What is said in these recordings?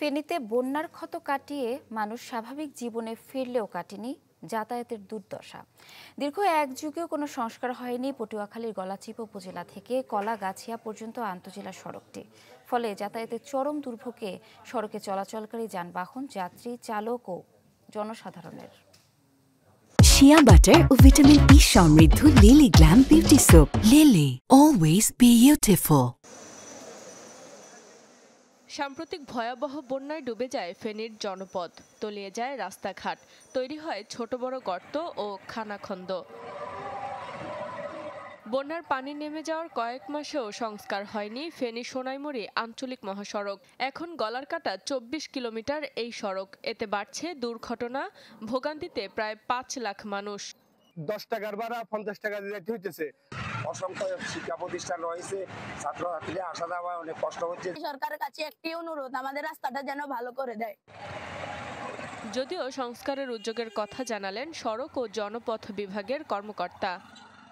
ফেনীতে বন্যার ক্ষত কাটিয়ে মানুষ স্বাভাবিক জীবনে ফিরলেও কাটেনি যাতায়াতের দুর্দশা। দীর্ঘ এক যুগেও কোনো সংস্কার হয়নি পটুয়াখালীর গলাচিপা উপজেলা থেকে কলাগাছিয়া পর্যন্ত আন্তজেলা সড়কটি। ফলে যাতায়াতের চরম দুর্ভোগে সড়কে চলাচলকারী যানবাহন, যাত্রী, চালক ও জনসাধারণের। শিয়া বাটার ও ভিটামিন ই সমৃদ্ধ lily glam beauty soap. Lily, always beautiful. সাম্প্রতিক ভয়াবহ বন্যায় ডুবে যায় ফেনীর জনপদ, তলিয়ে যায় রাস্তাঘাট, তৈরি হয় ছোট বড় গর্ত ও খানাখন্দ। বন্যার পানি নেমে যাওয়ার কয়েক মাসেও সংস্কার হয়নি ফেনী সোনাইমুড়ি আঞ্চলিক মহাসড়ক। এখন গলার কাটা ২৪ কিলোমিটার এই সড়ক। এতে বাড়ছে দুর্ঘটনা, ভোগান্তিতে প্রায় ৫ লাখ মানুষ। ১০ টাকার ভাড়া ৫০ টাকা দিতে হইতেছে। অসংখ্য শিক্ষা প্রতিষ্ঠান রয়েছে, ছাত্রছাত্রীরা আসা যাওয়া অনেক কষ্ট হচ্ছে। সরকারের কাছে একটি অনুরোধ, আমাদের রাস্তাটা যেন ভালো করে দেয়। যদিও সংস্কারের উদ্যোগের কথা জানালেন সড়ক ও জনপথ বিভাগের কর্মকর্তা।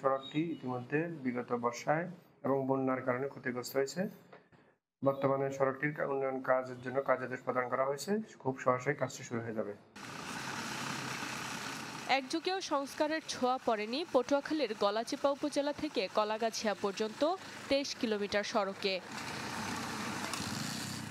সড়কটি ইতিমধ্যে বিগত বর্ষায় এবং বন্যার কারণে ক্ষতিগ্রস্ত হয়েছে। বর্তমানে সড়কটির উন্নয়ন কাজের জন্য কার্যাদেশ প্রদান করা হয়েছে। খুব সহজেই কাজটি শুরু হয়ে যাবে। এক যুগেও সংস্কারের ছোঁয়া পড়েনি পটুয়াখালীর গলাচিপা উপজেলা থেকে কলাগাছিয়া পর্যন্ত ২৩ কিলোমিটার সড়কে।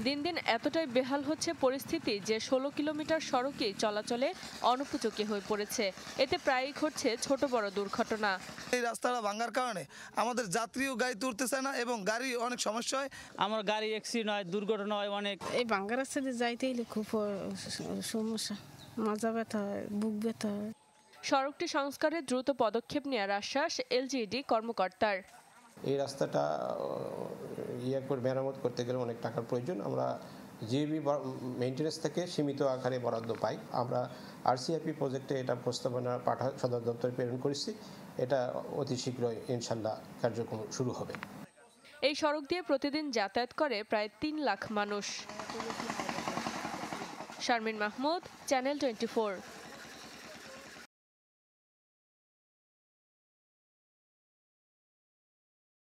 দিন দিন এতটাই বেহাল হচ্ছে পরিস্থিতি যে ১৬ কিলোমিটার সড়কই চলাচলে অনুপযোগী হয়ে পড়েছে। এতে প্রায়ই ঘটছে ছোট বড় দুর্ঘটনা। এই রাস্তাটা ভাঙার কারণে আমাদের যাত্রীও গাড়ি তুলতে চায় না এবং গাড়ি অনেক সমস্যা হয়। আমার গাড়ি অ্যাক্সিডেন্ট হয়, দুর্ঘটনা হয় অনেক। এই ভাঙা রাস্তা দিয়ে যাইতে হলে খুব সমস্যা, মাজা ব্যথা হয়, বুক ব্যথা হয়। সড়কটি সংস্কারে দ্রুত পদক্ষেপ নেওয়ার আশ্বাস এলজিইডি কর্মকর্তার। এই রাস্তাটা মেরামত করতে গেলে অনেক টাকার প্রয়োজন। আমরা জিবি মেইনটেনেন্স থেকে সীমিত আকারে বরাদ্দ পাই। আমরা আরসিআইপি প্রজেক্টে এটা প্রস্তাবনা সদর দপ্তরে প্রেরণ করেছি। এটা অতি শীঘ্রই ইনশাল্লাহ কার্যক্রম শুরু হবে। এই সড়ক দিয়ে প্রতিদিন যাতায়াত করে প্রায় ৩ লাখ মানুষ। শারমিন মাহমুদ, চ্যানেল 24।